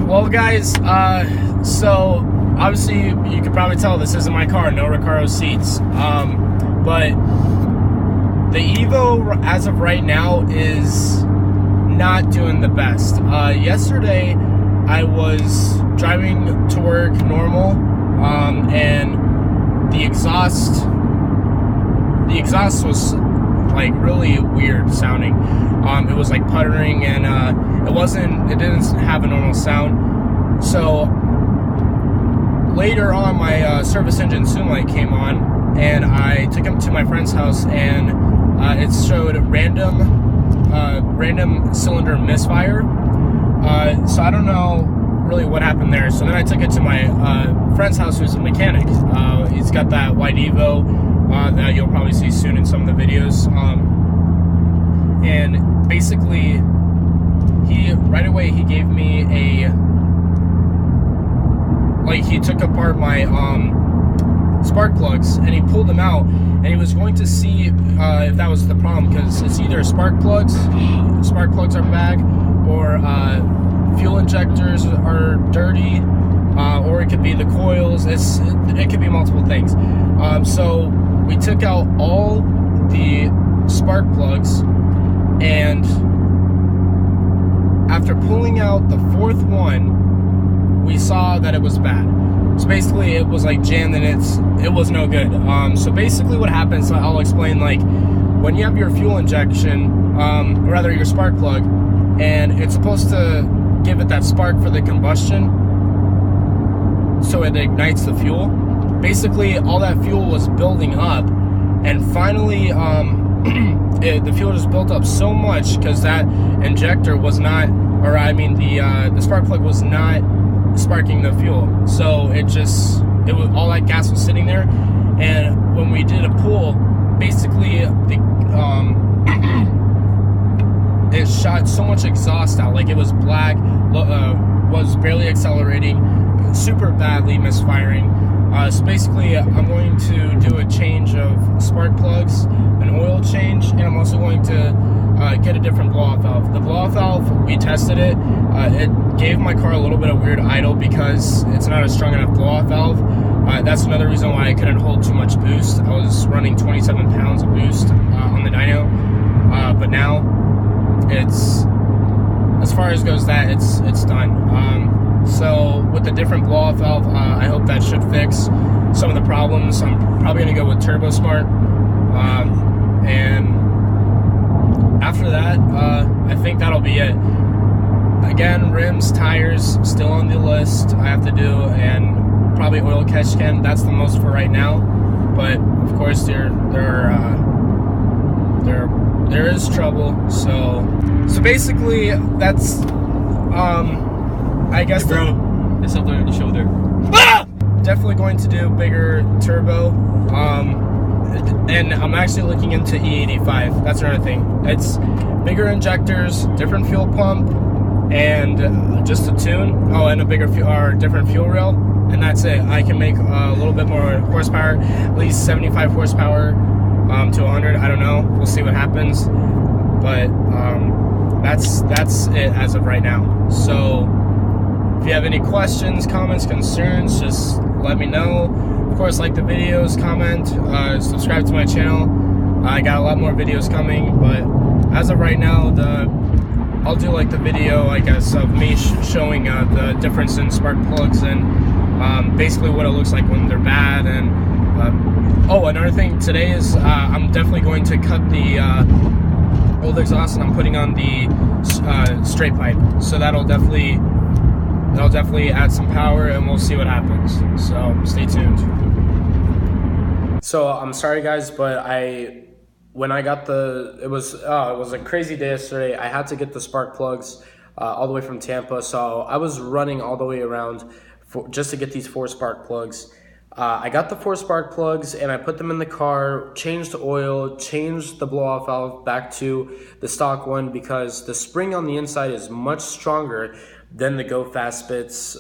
Well, guys, so obviously you can probably tell this isn't my car, no Recaro seats. But the Evo, as of right now, is not doing the best. Yesterday, I was driving to work normal, and the exhaust was like really weird sounding. It was like puttering, and it didn't have a normal sound. So later on, my service engine soon light came on, and I took him to my friend's house, and it showed random cylinder misfire. So I don't know really what happened there. So then I took it to my friend's house, who's a mechanic. He's got that white Evo that you'll probably see soon in some of the videos. And basically, right away he gave me he took apart my spark plugs, and he pulled them out, and he was going to see if that was the problem, because it's either spark plugs are bad, or fuel injectors are dirty, or it could be the coils. It could be multiple things. So we took out all the spark plugs, and after pulling out the fourth one, we saw that it was bad. So basically it was like jammed, and it was no good. So basically what happens, I'll explain, like when you have your fuel injection, or rather your spark plug, and it's supposed to give it that spark for the combustion, so it ignites the fuel. Basically all that fuel was building up, and finally the fuel just built up so much because that injector was not, the spark plug was not sparking the fuel. So it was all that gas was sitting there, and when we did a pull, basically it shot so much exhaust out, like it was black, was barely accelerating, super badly misfiring. So basically I'm going to do a change of spark plugs, an oil change, and I'm also going to get a different blow-off valve. The blow-off valve, we tested it. It gave my car a little bit of weird idle because it's not a strong enough blow-off valve. That's another reason why I couldn't hold too much boost. I was running 27 pounds of boost on the dyno, but now it's, as far as goes that, it's done. So with the different blow-off valve, I hope that should fix some of the problems. I'm probably going to go with Turbo Smart, and after that, I think that'll be it. Again, rims, tires, still on the list I have to do, and probably oil catch can. That's the most for right now, but of course there is trouble. So basically that's I guess, hey bro, there's something on your shoulder. Definitely going to do bigger turbo, and I'm actually looking into E85. That's another thing. It's bigger injectors, different fuel pump, and just a tune. Oh, and a bigger different fuel rail, and that's it. I can make a little bit more horsepower, at least 75 horsepower to 100. I don't know. We'll see what happens, but that's it as of right now. So if you have any questions, comments, concerns, just let me know. Of course, like the videos, comment, subscribe to my channel. I got a lot more videos coming, but as of right now, I'll do like the video, I guess, of me showing the difference in spark plugs and basically what it looks like when they're bad. And oh, another thing today is I'm definitely going to cut the old exhaust, and I'm putting on the straight pipe. So that'll definitely add some power, and we'll see what happens. So stay tuned. So I'm sorry guys, but when I got it was a crazy day yesterday. I had to get the spark plugs all the way from Tampa, so I was running all the way around just to get these 4 spark plugs. I got the 4 spark plugs, and I put them in the car, changed the oil, changed the blow-off valve back to the stock one, because the spring on the inside is much stronger than the Go Fast Bits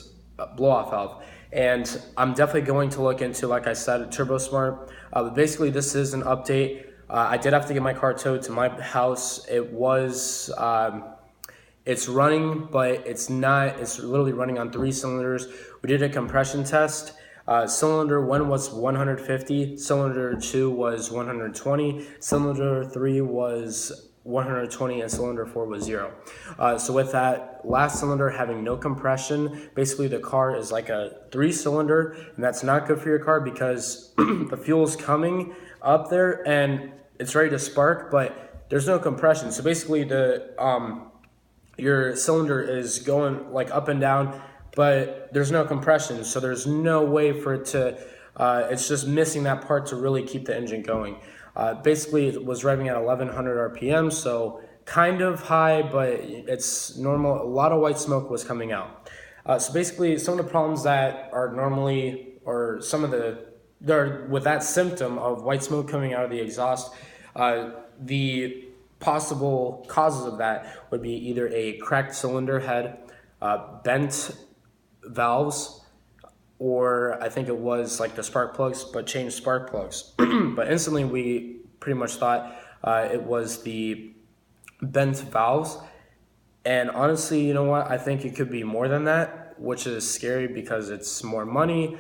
blow-off valve. And I'm definitely going to look into, like I said, Turbo Smart. But basically, this is an update. I did have to get my car towed to my house. It was It's running, but it's not. It's literally running on 3 cylinders. We did a compression test. Cylinder 1 was 150, cylinder 2 was 120, cylinder 3 was 120, and cylinder 4 was 0. So with that last cylinder having no compression, basically the car is like a 3-cylinder, and that's not good for your car because the fuel's coming up there and it's ready to spark, but there's no compression. So basically your cylinder is going like up and down, but there's no compression, so there's no way for it to, it's just missing that part to really keep the engine going. Basically, it was revving at 1100 RPM, so kind of high, but it's normal. A lot of white smoke was coming out. So basically, some of the problems that are normally, or some of with that symptom of white smoke coming out of the exhaust, the possible causes of that would be either a cracked cylinder head, bent valves, or I think it was like the spark plugs, but changed spark plugs. But instantly we pretty much thought it was the bent valves. And honestly, you know what? I think it could be more than that, which is scary because it's more money.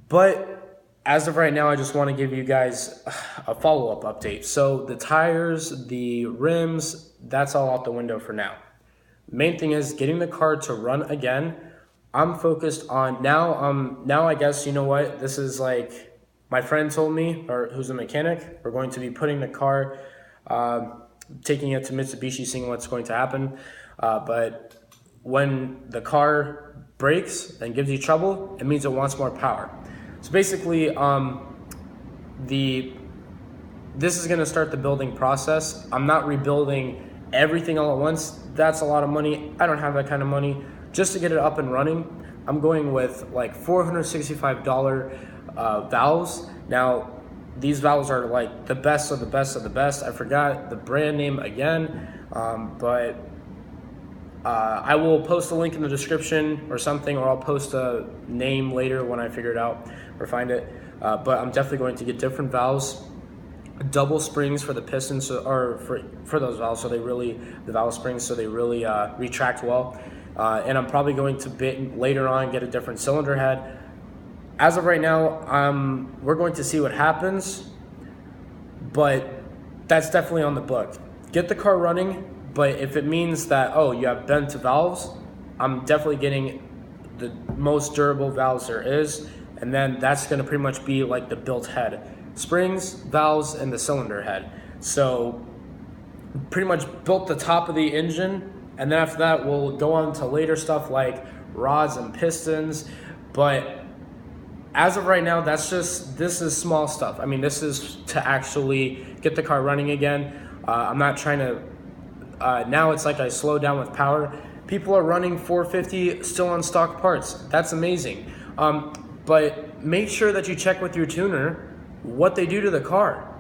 But as of right now, I just want to give you guys a follow-up update. So the tires, the rims, that's all out the window for now. Main thing is getting the car to run again. I'm focused on now I guess, you know what, this is like my friend told me, or who's a mechanic, we're going to be putting the car, taking it to Mitsubishi, seeing what's going to happen. But when the car brakes and gives you trouble, it means it wants more power. So basically, this is going to start the building process. I'm not rebuilding everything all at once. That's a lot of money. I don't have that kind of money. Just to get it up and running, I'm going with like $465 valves. Now, these valves are like the best of the best of the best. I forgot the brand name again, but I will post a link in the description or something, or I'll post a name later when I figure it out or find it. But I'm definitely going to get different valves, double springs for the pistons, or for those valves, so they really, the valve springs, so they really retract well. And I'm probably going to later on get a different cylinder head. As of right now, we're going to see what happens, but that's definitely on the book. Get the car running, but if it means that, oh, you have bent valves, I'm definitely getting the most durable valves there is, and then that's going to pretty much be like the built head. Springs, valves, and the cylinder head. So pretty much built the top of the engine, and then after that we'll go on to later stuff like rods and pistons. But as of right now, this is small stuff. I mean, this is to actually get the car running again. I'm not trying to, now it's like I slow down with power. People are running 450 still on stock parts. That's amazing. But make sure that you check with your tuner what they do to the car.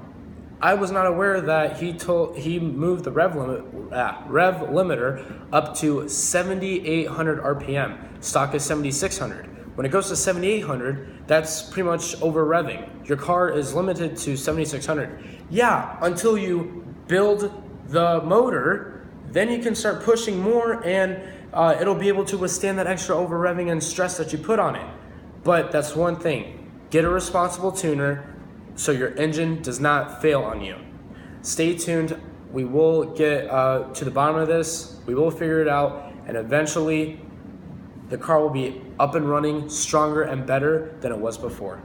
I was not aware that he moved the rev limiter up to 7,800 RPM. Stock is 7,600. When it goes to 7,800, that's pretty much over revving. Your car is limited to 7,600. Yeah, until you build the motor, then you can start pushing more, and it'll be able to withstand that extra over revving and stress that you put on it. But that's one thing. Get a responsible tuner so your engine does not fail on you. Stay tuned. We will get to the bottom of this. We will figure it out, and eventually the car will be up and running stronger and better than it was before.